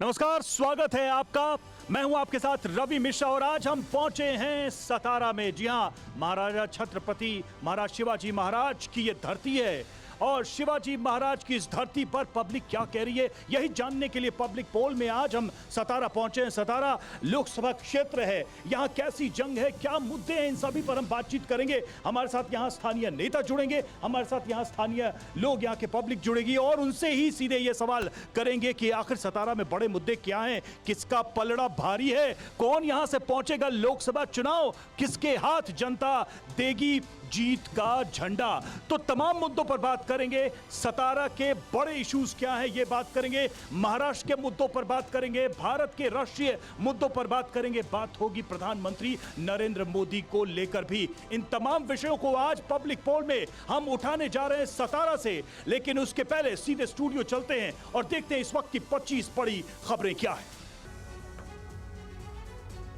नमस्कार, स्वागत है आपका। मैं हूं आपके साथ रवि मिश्रा और आज हम पहुंचे हैं सतारा में। जी हां, महाराजा छत्रपति महाराज शिवाजी महाराज की ये धरती है और शिवाजी महाराज की इस धरती पर पब्लिक क्या कह रही है, यही जानने के लिए पब्लिक पोल में आज हम सतारा पहुंचे हैं। सतारा लोकसभा क्षेत्र है, यहां कैसी जंग है, क्या मुद्दे हैं, इन सभी पर हम बातचीत करेंगे। हमारे साथ यहां स्थानीय नेता जुड़ेंगे, हमारे साथ यहां स्थानीय लोग, यहां के पब्लिक जुड़ेगी और उनसे ही सीधे ये सवाल करेंगे कि आखिर सतारा में बड़े मुद्दे क्या हैं, किसका पलड़ा भारी है, कौन यहां से पहुंचेगा लोकसभा चुनाव, किसके हाथ जनता देगी जीत का झंडा। तो तमाम मुद्दों पर बात करेंगे। सतारा के बड़े इश्यूज क्या हैं ये बात करेंगे, महाराष्ट्र के मुद्दों पर बात करेंगे, भारत के राष्ट्रीय मुद्दों पर बात करेंगे, बात होगी प्रधानमंत्री नरेंद्र मोदी को लेकर भी। इन तमाम विषयों को आज पब्लिक पोल में हम उठाने जा रहे हैं सतारा से। लेकिन उसके पहले सीधे स्टूडियो चलते हैं और देखते हैं इस वक्त की 25 बड़ी खबरें क्या है।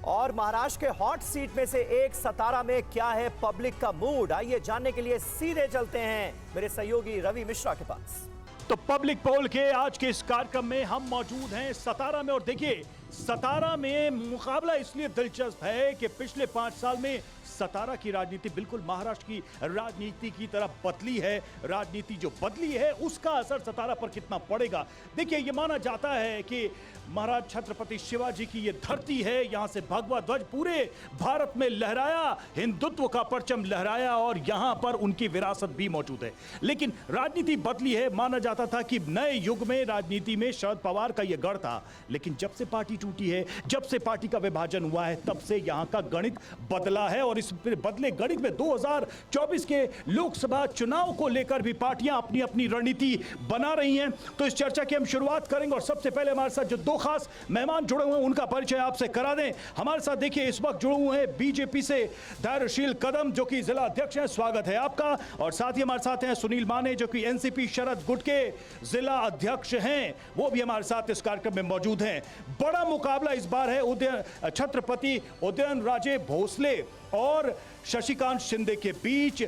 और महाराष्ट्र के हॉट सीट में से एक सतारा में क्या है पब्लिक का मूड, आइए जानने के लिए सीधे चलते हैं मेरे सहयोगी रवि मिश्रा के पास। तो पब्लिक पोल के आज के इस कार्यक्रम में हम मौजूद हैं सतारा में और देखिए, सतारा में मुकाबला इसलिए दिलचस्प है कि पिछले 5 साल में सतारा की राजनीति बिल्कुल महाराष्ट्र की राजनीति की तरह बदली है। राजनीति जो बदली है उसका असर सतारा पर कितना पड़ेगा। देखिए, यह माना जाता है कि महाराज छत्रपति शिवाजी की यह धरती है, यहां से भगवा ध्वज पूरे भारत में लहराया, हिंदुत्व का परचम लहराया और यहां पर उनकी विरासत भी मौजूद है। लेकिन राजनीति बदली है। माना जाता था कि नए युग में राजनीति में शरद पवार का यह गढ़ था, लेकिन जब से पार्टी टूटी है, जब से पार्टी का विभाजन हुआ है, तब से यहां का गणित बदला है और इस बदले गणित में 2024 के लोकसभा चुनाव को लेकर भी पार्टियां अपनी अपनी रणनीति बना रही हैं। तो इस चर्चा की हम शुरुआत करेंगे और सबसे पहले हमारे साथ जो दो खास मेहमान जुड़े हुए हैं उनका परिचय आपसे करा दें। हमारे साथ देखिए इस वक्त जुड़े हुए हैं बीजेपी से धैर्यशील कदम जो कि जिला अध्यक्ष हैं, स्वागत है आपका। और साथ ही हमारे साथ हैं सुनील माने जो कि एनसीपी शरद गुट के जिला अध्यक्ष हैं, वो भी हमारे साथ इस कार्यक्रम में मौजूद हैं। बड़ा मुकाबला इस बार है छत्रपति उदयनराजे भोसले और शशिकांत शिंदे के बीच।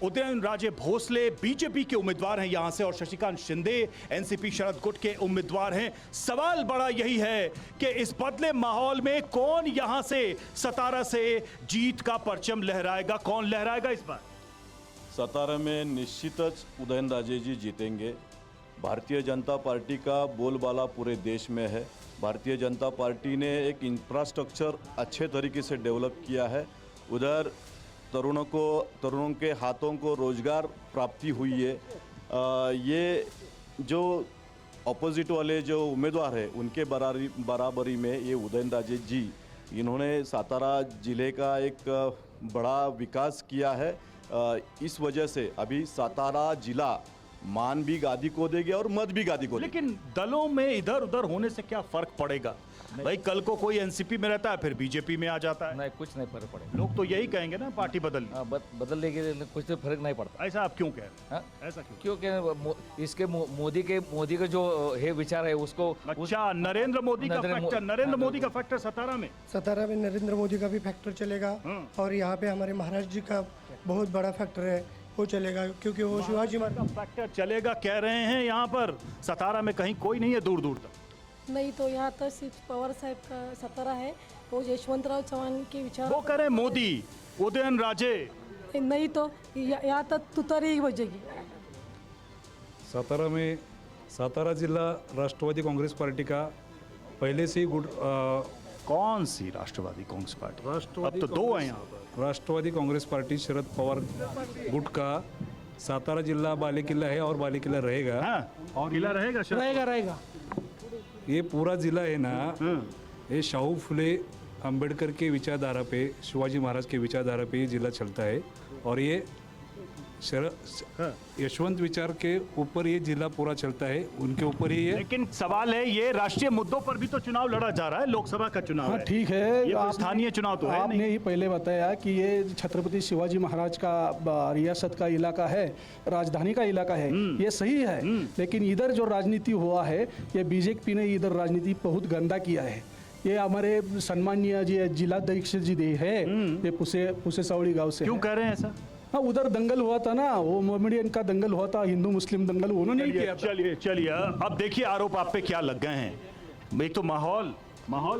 उदयनराजे भोसले बीजेपी के उम्मीदवार हैं यहां से और शशिकांत शिंदे एनसीपी शरद गुट के उम्मीदवार हैं। सवाल बड़ा यही है कि इस बदले माहौल में कौन यहां से सतारा से जीत का परचम लहराएगा, कौन लहराएगा इस बार? सतारा में निश्चितच उदयनराजे जी जीतेंगे। भारतीय जनता पार्टी का बोलबाला पूरे देश में है। भारतीय जनता पार्टी ने एक इंफ्रास्ट्रक्चर अच्छे तरीके से डेवलप किया है। उधर तरुणों के हाथों को रोजगार प्राप्ति हुई है। ये जो अपोजिट वाले जो उम्मीदवार है उनके बराबरी में ये उदयनराजे जी, इन्होंने सातारा जिले का एक बड़ा विकास किया है। इस वजह से अभी सातारा जिला मान भी गादी को देगी और मत भी गादी को देगी। लेकिन दलों में इधर उधर होने से क्या फर्क पड़ेगा भाई? कल को कोई एनसीपी में रहता है फिर बीजेपी में आ जाता है। नहीं, कुछ नहीं फर्क पड़ेगा। लोग तो यही कहेंगे ना पार्टी बदल बदलने के लिए कुछ तो फर्क नहीं पड़ता। ऐसा आप क्यों कह रहे हैं? ऐसा क्यों? क्योंकि इसके मोदी के जो है विचार है उसको अच्छा, नरेंद्र मोदी का फैक्टर सतारा में नरेंद्र मोदी का भी फैक्टर चलेगा और यहाँ पे हमारे महाराज जी का बहुत बड़ा फैक्टर है, वो चलेगा क्योंकि वो शिवाजी महाराज का फैक्टर चलेगा कह रहे हैं। यहाँ पर सतारा में कहीं कोई नहीं है दूर दूर तक? नहीं, तो यहाँ तो सिर्फ पवार साहब का सतारा है, वो यशवंतराव चौहान के विचार वो करें मोदी उदयनराजे। नहीं तो यहाँ तक तुतारी ही बजेगी। सातारा में सातारा जिला राष्ट्रवादी कांग्रेस पार्टी का पहले से ही गुट कौन सी राष्ट्रवादी कांग्रेस पार्टी? अब तो दो हैं यहाँ। राष्ट्रवादी कांग्रेस पार्टी शरद पवार गुट का सातारा जिला बालेकिल्ला है और बालेकिल्ला रहेगा। और किला रहेगा। ये पूरा जिला है ना, ये शाहू फुले अंबेडकर के विचारधारा पे, शिवाजी महाराज के विचारधारा पे ये जिला चलता है और ये यशवंत विचार के ऊपर ये जिला पूरा चलता है, उनके ऊपर ही है। लेकिन सवाल है, ये राष्ट्रीय मुद्दों पर भी तो चुनाव लड़ा जा रहा है, लोकसभा का चुनाव है। ठीक है, ये स्थानीय चुनाव तो है। आपने ही पहले बताया कि ये छत्रपति शिवाजी महाराज का रियासत का इलाका है, राजधानी का इलाका है, ये सही है। लेकिन इधर जो राजनीति हुआ है, ये बीजेपी ने इधर राजनीति बहुत गंदा किया है। ये हमारे सम्मानीय जी जिलाध्यक्ष जी है, ये पुसे सावड़ी गाँव से। क्यों कह रहे हैं ऐसा? हाँ, उधर दंगल हुआ था ना, वो मोमेडियन का दंगल हुआ था, हिंदू मुस्लिम दंगल, उन्होंने किया था। चलिए अब देखिए आरोप आप पे क्या लग गए हैं। एक तो माहौल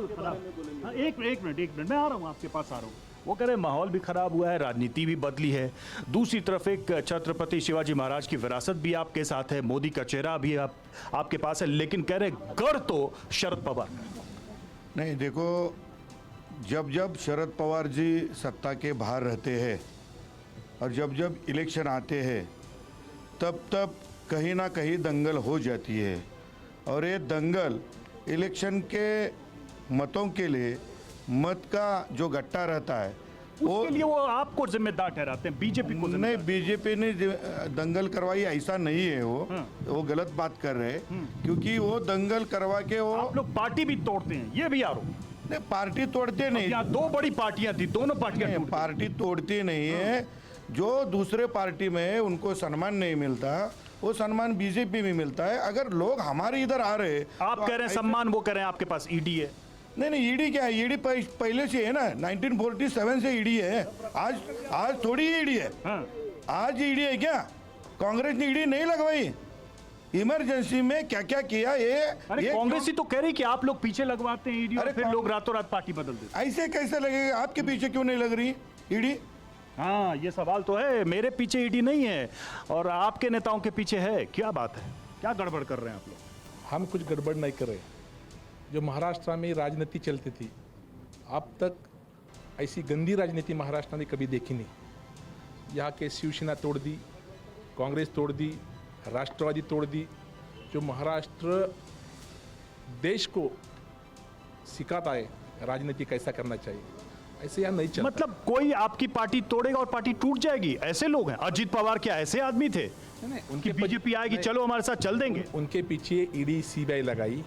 खराब। हाँ, एक मिनट मैं आ रहा हूँ, आपके पास आ रहा हूँ। वो कह रहे हैं माहौल भी खराब हुआ है, राजनीति भी बदली है। दूसरी तरफ एक छत्रपति शिवाजी महाराज की विरासत भी आपके साथ है, मोदी का चेहरा भी आपके पास है, लेकिन कह रहे गढ़ तो शरद पवार। नहीं, देखो, जब शरद पवार जी सत्ता के बाहर रहते हैं और जब इलेक्शन आते हैं तब कहीं ना कहीं दंगल हो जाती है, और ये दंगल इलेक्शन के मतों के लिए मत का जो गट्टा रहता है उसके लिए वो आपको जिम्मेदार ठहराते हैं, बीजेपी को नहीं, बीजेपी ने दंगल करवाई ऐसा नहीं है। वो गलत बात कर रहे हैं, क्योंकि वो दंगल करवा के वो आप लोग पार्टी भी तोड़ते हैं, ये भी आरोप। नहीं, पार्टी तोड़ते नहीं, यहाँ दो बड़ी पार्टियां थी, दोनों पार्टियां टूट गई। पार्टी तोड़ती नहीं है। जो दूसरे पार्टी में उनको सम्मान नहीं मिलता, वो सम्मान बीजेपी में मिलता है। अगर लोग हमारे इधर आ रहे, आप कह रहे हैं सम्मान, वो कह रहे हैं आपके पास ईडी है। नहीं, ईडी क्या है? ईडी पहले से है ना, 1947 से ईडी है। आज थोड़ी ईडी है। आज ईडी है क्या? कांग्रेस ने ईडी नहीं लगवाई। इमरजेंसी में क्या क्या किया ये कांग्रेस ही तो कह रही कि आप लोग पीछे लगवाते हैं ईडी और फिर लोग रातों रात पार्टी बदल देते। ऐसे कैसे लगेगा? आपके पीछे क्यों नहीं लग रही ईडी? हाँ, ये सवाल तो है। मेरे पीछे ईडी नहीं है और आपके नेताओं के पीछे है। क्या बात है? क्या गड़बड़ कर रहे हैं आप लोग? हम कुछ गड़बड़ नहीं कर रहे। जो महाराष्ट्र में राजनीति चलती थी, अब तक ऐसी गंदी राजनीति महाराष्ट्र ने कभी देखी नहीं। यहाँ के शिवसेना तोड़ दी, कांग्रेस तोड़ दी, राष्ट्रवादी तोड़ दी। जो महाराष्ट्र देश को सिखाता है राजनीति कैसा करना चाहिए, ऐसे यहाँ नहीं चलता। मतलब कोई आपकी पार्टी तोड़ेगा और पार्टी टूट जाएगी, ऐसे लोग हैं? अजीत पवार क्या ऐसे आदमी थे? नहीं, उनकी बीजेपी आएगी, चलो हमारे साथ चल देंगे। उनके पीछे ईडी सीबीआई लगाई।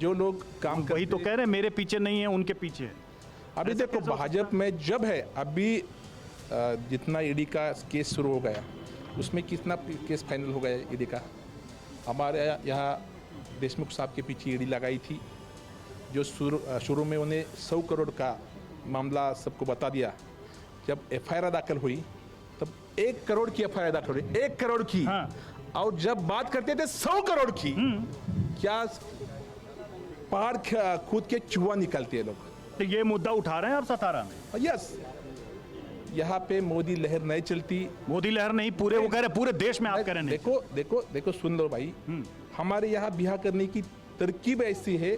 जो लोग काम वही तो कह रहे हैं, मेरे पीछे नहीं है, उनके पीछे है। अभी देखो, भाजपा में जब है, अभी जितना ईडी का केस शुरू हो गया, उसमें कितना केस फाइनल हो गया ईडी का? हमारे यहाँ देशमुख साहब के पीछे ईडी लगाई थी। जो शुरू में उन्हें 100 करोड़ का मामला सबको बता दिया। जब एफआईआर दाखिल हुई तब 1 करोड़ की एफआईआर दाखिल हुई, 1 करोड़ की। और जब बात करते थे 100 करोड़ की, क्या पहाड़ खुद के चूहा निकलते हैं लोग। तो ये मुद्दा उठा रहे हैं आप सतारा में? यस, यहाँ पे मोदी लहर नहीं चलती। मोदी लहर नहीं, पूरे वो कह रहे पूरे देश में आप कह रहे हैं। देखो देखो देखो, सुन लो भाई, हमारे यहाँ ब्याह करने की तरकीब ऐसी है,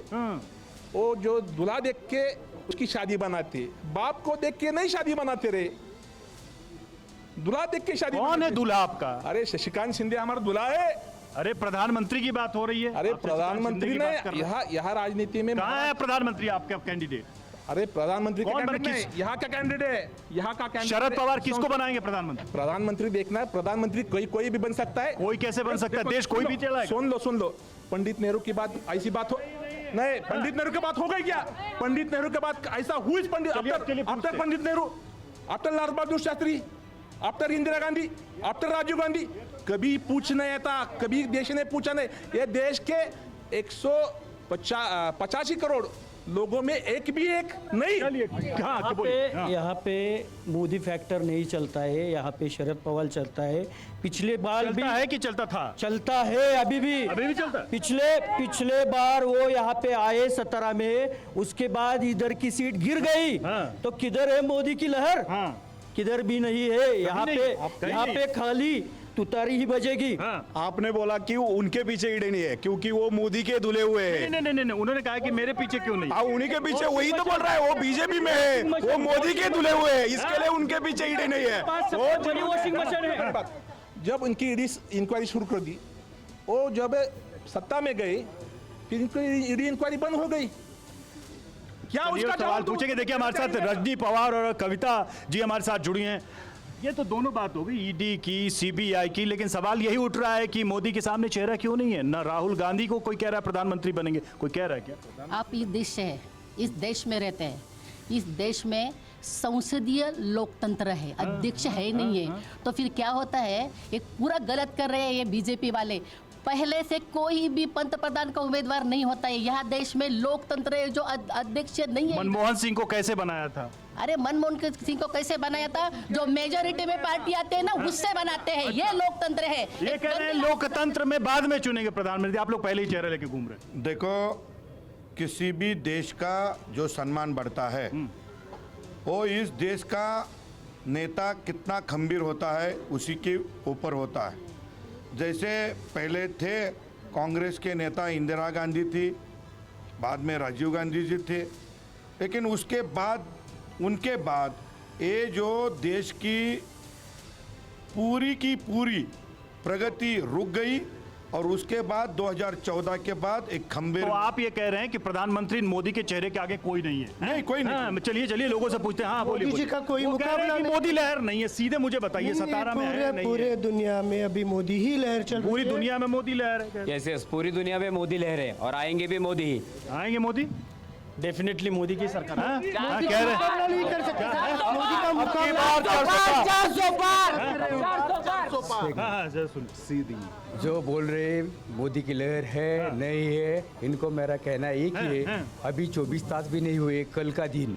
वो जो दूल्हा देख के उसकी शादी बनाते, बाप को देख के नहीं शादी बनाते रे, दूल्हा देख के शादी। कौन है दूल्हा आपका? अरे शशिकांत शिंदे हमारा दूल्हा है। अरे प्रधानमंत्री की बात हो रही है। अरे प्रधानमंत्री ने यहाँ राजनीति में कहाँ है प्रधानमंत्री आपका कैंडिडेट? अरे प्रधानमंत्री का कैंडिडेट यहाँ का कैंडिडेट है, यहाँ का कैंडिडेट। शरद पवार किसको बनाएंगे प्रधानमंत्री? प्रधानमंत्री देखना है, प्रधानमंत्री कोई भी बन सकता है। कोई कैसे बन सकता है? देश कोई भी चलाएगा। सुन लो, पंडित नेहरू की बात ऐसी बात हो नहीं, पंडित नेहरू की बात हो गई क्या? पंडित नेहरू के बाद ऐसा हुई पंडित after Pandit Nehru, after Lal Bahadur Shastri, after Indira Gandhi, after Rajiv Gandhi, कभी पूछ नहीं आता, कभी देश ने पूछा नहीं। ये देश के 185 करोड़ लोगों में एक भी एक नहीं। यहाँ पे मोदी फैक्टर नहीं चलता है, यहाँ पे शरद पवार चलता है। पिछले बार भी है कि चलता था? चलता है, अभी भी चलता है। पिछले बार वो यहाँ पे आए 17 में, उसके बाद इधर की सीट गिर गई। तो किधर है मोदी की लहर? किधर भी नहीं है। यहाँ पे खाली तुतारी ही बजेगी। आपने बोला कि उनके पीछे ईडी नहीं है क्योंकि वो मोदी के दुले हुए हैं। नहीं, उन्होंने कहा कि मेरे पीछे क्यों नहीं? उन्हीं के पीछे, वही तो बोल रहा है, वो बीजेपी में है, वो मोदी के दुले हुए हैं, इसके लिए उनके पीछे ईडी नहीं है। वॉशिंग मशीन है। जब उनकी इंक्वायरी शुरू कर दी, वो जब सत्ता में गए, फिर ईडी इंक्वायरी बंद हो गई। क्या उसका सवाल पूछेंगे? देखिए, हमारे साथ रजनी पवार और कविता जी हमारे साथ जुड़ी हैं। ये तो दोनों बात हो गई, ईडी की, सीबीआई की, लेकिन सवाल यही उठ रहा है कि मोदी के सामने चेहरा क्यों नहीं है? ना राहुल गांधी को कोई कह रहा है प्रधानमंत्री बनेंगे, कोई कह रहा है क्या? आप इस देश से है, इस देश में रहते हैं, इस देश में संसदीय लोकतंत्र है, अध्यक्ष है नहीं है, तो फिर क्या होता है? एक पूरा गलत कर रहे हैं ये बीजेपी वाले। पहले से कोई भी पंतप्रधान का उम्मीदवार नहीं होता है यहाँ देश में, लोकतंत्र है, जो अध्यक्ष नहीं है। मनमोहन सिंह को कैसे बनाया था? अरे मनमोहन सिंह को कैसे बनाया था? जो मेजोरिटी में पार्टी आते हैं ना, उससे बनाते हैं। ये लोकतंत्र है। ये कह रहे हैं लोकतंत्र में बाद में चुनेंगे प्रधानमंत्री, आप लोग पहले ही चेहरा लेके घूम रहे हैं। देखो, किसी भी देश का जो सम्मान बढ़ता है वो इस देश का नेता कितना खंबीर होता है उसी के ऊपर होता है। जैसे पहले थे कांग्रेस के नेता इंदिरा गांधी थी, बाद में राजीव गांधी जी थे, लेकिन उनके बाद ये जो देश की पूरी प्रगति रुक गई और उसके बाद 2014 के बाद एक खंबे। तो आप ये कह रहे हैं कि प्रधानमंत्री मोदी के चेहरे के आगे कोई नहीं है? नहीं, कोई नहीं। हाँ, चलिए लोगों से पूछते हैं। हाँ, मोदी जी का कोई मुकाबला नहीं। मोदी लहर नहीं है, सीधे मुझे बताइए, सतारा में है नहीं? पूरे दुनिया में अभी मोदी ही लहर चल रही है। पूरी दुनिया में मोदी लहर है? कैसे? पूरी दुनिया में मोदी लहर है और आएंगे भी मोदी ही। आएंगे मोदी? डेफिनेटली मोदी की सरकार। हाँ, कह रहे हैं नहीं कर सकते मोदी का मुकाबला। जो बोल रहे मोदी की लहर है नहीं है, इनको मेरा कहना एक ही है, अभी 24 तास भी नहीं हुए, कल का दिन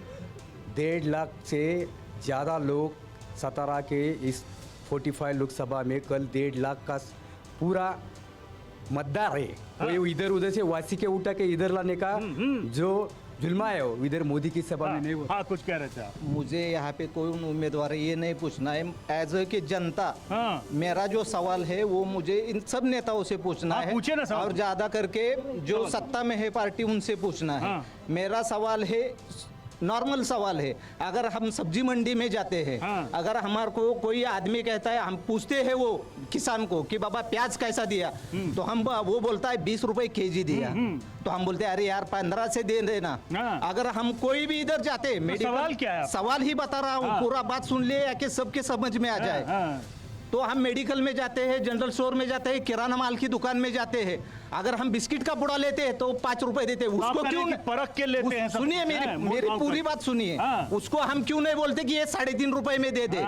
1.5 लाख से ज़्यादा लोग सतारा के इस 45 लोकसभा में कल 1.5 लाख का पूरा मतदार है। कोई इधर उधर से वासी के उठा के इधर लाने का जो जुल्मा है वो इधर मोदी की सभा में नहीं हुआ। हाँ, कुछ कह रहे थे आप? मुझे यहाँ पे कोई उम्मीदवार है ये नहीं पूछना है, एज ए की जनता मेरा जो सवाल है वो मुझे इन सब नेताओं से पूछना है। पूछे ना सवाल। और ज्यादा करके जो सत्ता में है पार्टी उनसे पूछना है। मेरा सवाल है, नॉर्मल सवाल है, अगर हम सब्जी मंडी में जाते हैं, अगर हमारे को कोई आदमी कहता है, हम पूछते हैं वो किसान को कि बाबा प्याज कैसा दिया, तो हम वो बोलता है 20 रुपए केजी दिया, तो हम बोलते हैं अरे यार 15 से दे देना। अगर हम कोई भी इधर जाते हैं, सवाल क्या है? सवाल ही बता रहा हूँ, पूरा बात सुन ले या कि सबके समझ में आ जाए। तो हम मेडिकल में जाते हैं, जनरल स्टोर में जाते हैं, किराना माल की दुकान में जाते हैं, अगर हम बिस्किट का पुड़ा लेते हैं तो 5 रुपए देते हैं, उसको क्यों परख के लेते हैं? सुनिए मेरी पूरी बात सुनिए, उसको हम क्यों नहीं बोलते कि ये 3.5 रुपए में दे दे?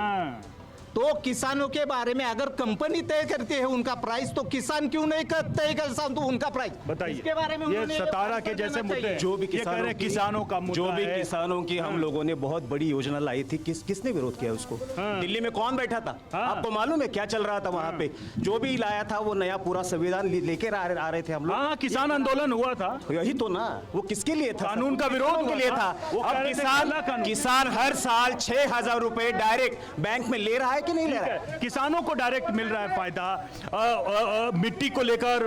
तो किसानों के बारे में अगर कंपनी तय करती है उनका प्राइस, तो किसान क्यों नहीं तय कर सकता उनका प्राइस? बताइए। इसके बारे में ये सतारा के जैसे मुद्दे जो भी किसानों का मुद्दा जो भी है। किसानों की हम लोगों ने बहुत बड़ी योजना लाई थी, किसने विरोध किया उसको? दिल्ली में कौन बैठा था? आपको मालूम है क्या चल रहा था वहाँ पे? जो भी लाया था वो नया पूरा संविधान लेकर आ रहे थे हम लोग। किसान आंदोलन हुआ था, यही तो ना, वो किसके लिए था? कानून का विरोध के लिए था। अब किसान हर साल 6,000 रुपए डायरेक्ट बैंक में ले रहा है कि नहीं ले रहा है? किसानों को डायरेक्ट मिल रहा है फायदा। मिट्टी को लेकर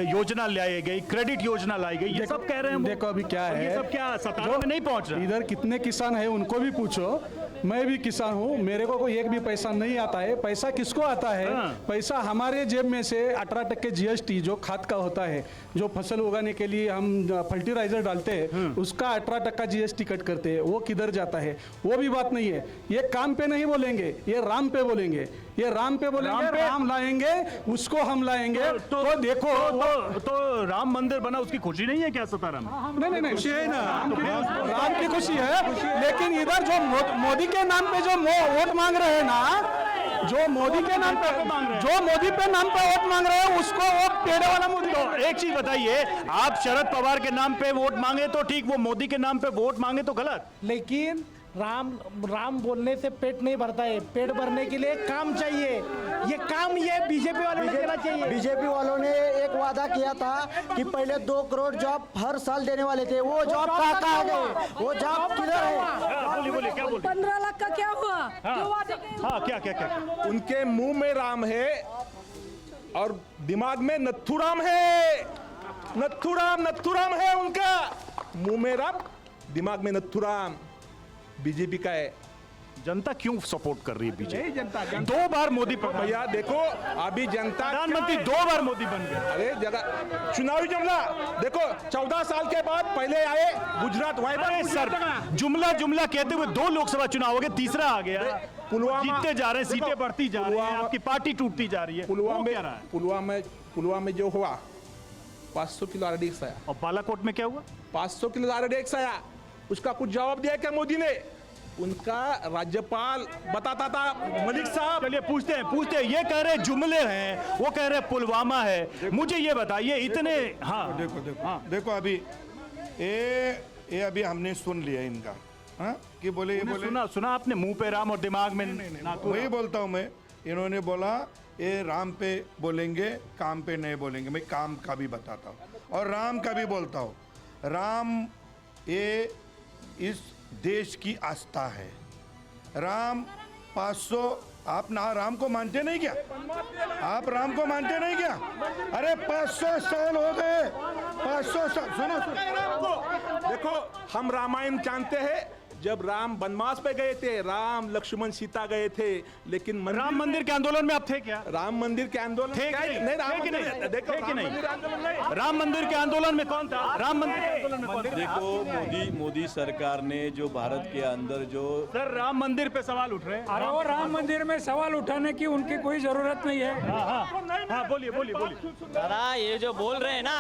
योजना लाई गई, क्रेडिट योजना लाई गई, ये सब कह रहे हैं। देखो अभी क्या है, ये सब क्या सतारा में नहीं पहुंच रहा? इधर कितने किसान है उनको भी पूछो, मैं भी किसान हूँ, मेरे को कोई एक भी पैसा नहीं आता है। पैसा किसको आता है? पैसा हमारे जेब में से 18% GST जो खाद का होता है, जो फसल उगाने के लिए हम फर्टिलाइजर डालते हैं, उसका 18% GST कट करते हैं, वो किधर जाता है? वो भी बात नहीं है। ये काम पे नहीं बोलेंगे, ये राम पे बोलेंगे, ये राम पे बोलेंगे, राम लाएंगे, उसको हम लाएंगे। तो देखो तो राम मंदिर बना, उसकी खुशी नहीं है क्या सतारा में? नहीं खुशी है ना, राम की खुशी है, लेकिन इधर जो मोदी के नाम पे जो वोट मांग रहे हैं ना, जो मोदी के नाम पे नाम पे वोट मांग रहे हैं, उसको वो पेड़ वाला मोदी। तो एक चीज बताइए, आप शरद पवार के नाम पे वोट मांगे तो ठीक, वो मोदी के नाम पे वोट मांगे तो गलत। लेकिन राम बोलने से पेट नहीं भरता है, पेट भरने के लिए काम चाहिए। ये काम ये बीजेपी वालों को देना चाहिए। बीजेपी वालों ने एक वादा किया था कि पहले 2 करोड़ जॉब हर साल देने वाले थे, वो जॉब कहाँ गए? वो जॉब किधर है? बोलिए क्या बोल? 15 लाख का क्या हुआ? क्या? उनके मुंह में राम है और दिमाग में नथुराम है। नथुराम है उनका, मुंह में राम, दिमाग में नथुराम। बीजेपी का है। जनता क्यों सपोर्ट कर रही है बीजेपी? जनता 2 बार मोदी भैया देखो, अभी जनता प्रधानमंत्री 2 बार मोदी बन गए। अरे जगह चुनावी जुमला देखो, 14 साल के बाद पहले आए गुजरात। अरे सर, जुमला कहते हुए 2 लोकसभा चुनाव हो गए, तीसरा आ गया। जीतते जा रहे हैं, सीटें बढ़ती जा रही हैं, आपकी पार्टी टूटती जा रही है। पुलवामा में जो हुआ, 500 किलो RDX आया। और बालाकोट में क्या हुआ? 500 किलो RDX आया। उसका कुछ जवाब दिया क्या मोदी ने? उनका राज्यपाल बताता था, मलिक साहब। चलिए पूछते हैं, ये कह रहे जुमले हैं, वो कह रहे पुलवामा है। मुझे ये बताइए इतने। हाँ देखो अभी ये अभी हमने सुन लिया इनका, कि बोले ये बोले सुना आपने, मुंह पे राम और दिमाग में वही बोलता हूँ मैं। इन्होंने बोला ये राम पे बोलेंगे, काम पे नहीं बोलेंगे। मैं काम का भी बताता हूँ और राम का भी बोलता हूँ। राम ये इस देश की आस्था है। राम 500, आप ना राम को मानते नहीं क्या? आप राम को मानते नहीं क्या? अरे 500 साल हो गए, 500 साल। सुनो देखो, हम रामायण जानते हैं। जब राम वनवास पे गए थे, राम लक्ष्मण सीता गए थे, लेकिन राम मंदिर के आंदोलन में आप थे क्या? राम मंदिर के आंदोलन थे कि नहीं? राम थे कि नहीं? देखो, थे कि राम नहीं? मंदिर आंदोलन नहीं। राम मंदिर के आंदोलन में कौन था? राम मंदिर के आंदोलन में कौन था? देखो, मोदी सरकार ने जो भारत के अंदर जो सर राम मंदिर पे सवाल उठ रहे हैं। अरे वो राम मंदिर में सवाल उठाने की उनकी कोई जरूरत नहीं है। हाँ, बोलिए बोलिए बोलिए। दादा ये जो बोल रहे हैं ना,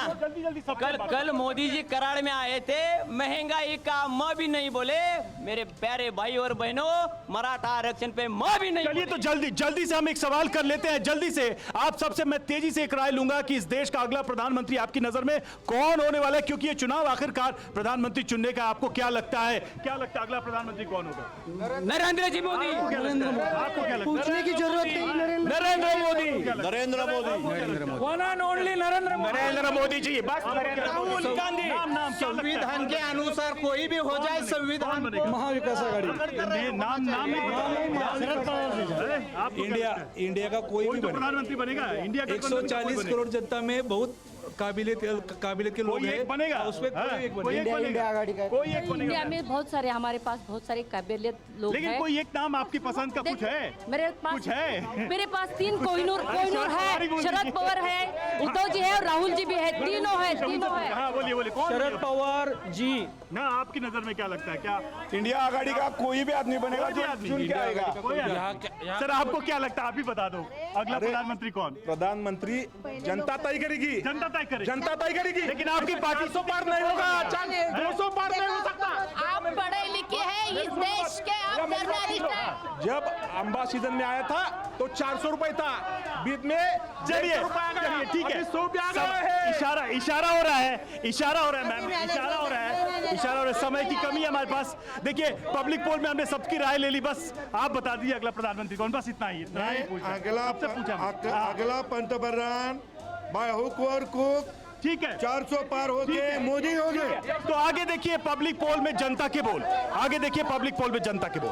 कल मोदी जी कराड़ में आए थे, महंगाई का म भी नहीं बोले। मेरे प्यारे भाई और बहनों, मराठा आरक्षण पे म भी नहीं। चलिए तो जल्दी से हम एक सवाल कर लेते हैं। जल्दी से आप सबसे मैं तेजी से एक राय लूंगा कि इस देश का अगला प्रधानमंत्री आपकी नजर में कौन होने वाला है, क्योंकि ये चुनाव आखिरकार प्रधानमंत्री चुनने का। आपको क्या लगता है, क्या लगता है अगला प्रधानमंत्री कौन होगा? नरेंद्र जी मोदी। आपको क्या लगता है? पूछने की जरूरत नहीं। Narendra Modi. Narendra Modi. One and only Narendra Modi ji. बस राहुल गांधी। नाम संविधान के अनुसार कोई भी हो जाए, संविधान महाविकास आघाड़ी। नाम इंडिया का कोई भी प्रधानमंत्री बनेगा। इंडिया का 140 करोड़ जनता में बहुत काबिलियत के लोग हैं। बनेगा उसमें कोई एक इंडिया में बहुत सारे, हमारे पास बहुत सारे काबिलियत लोग लेकिन हैं। कोई एक नाम आपकी पसंद का कुछ है? मेरे पास कुछ है? मेरे पास 3 कोहिनूर है, शरद पवार है, उद्धव जी है और राहुल जी भी है। तीनों है। हाँ बोलिए बोलिए। कौन? शरद पवार जी। ना आपकी नजर में क्या लगता है? क्या इंडिया आघाड़ी का कोई भी आदमी बनेगा जो चुन के आएगा। सर आपको क्या लगता है, आप भी बता दो, अगला प्रधानमंत्री कौन? प्रधानमंत्री जनता तय करेगी। जनता तय करेगी। जनता तय करेगी। लेकिन आपकी पार्टी 400 पार नहीं होगा, 200 पार नहीं हो सकता। आप पढ़े लिखे हैं, इस देश के आप जर्नलिस्ट हैं। जब अम्बा सीजन में आया था तो 400 रुपए था, बीच में चलिए ठीक है। इशारा हो रहा है मैम, इशारा हो रहा है। समय की कमी है हमारे पास। देखिए पब्लिक पोल में हमने सबकी राय ले ली, बस आप बता दीजिए अगला प्रधानमंत्री कौन। बस इतना ही अगला पंतप्रधान बाय हुक और कुक। ठीक है, 400 पार होके मोदी हो गए। तो आगे देखिए पब्लिक पोल में जनता के बोल। आगे देखिए पब्लिक पोल में जनता के बोल।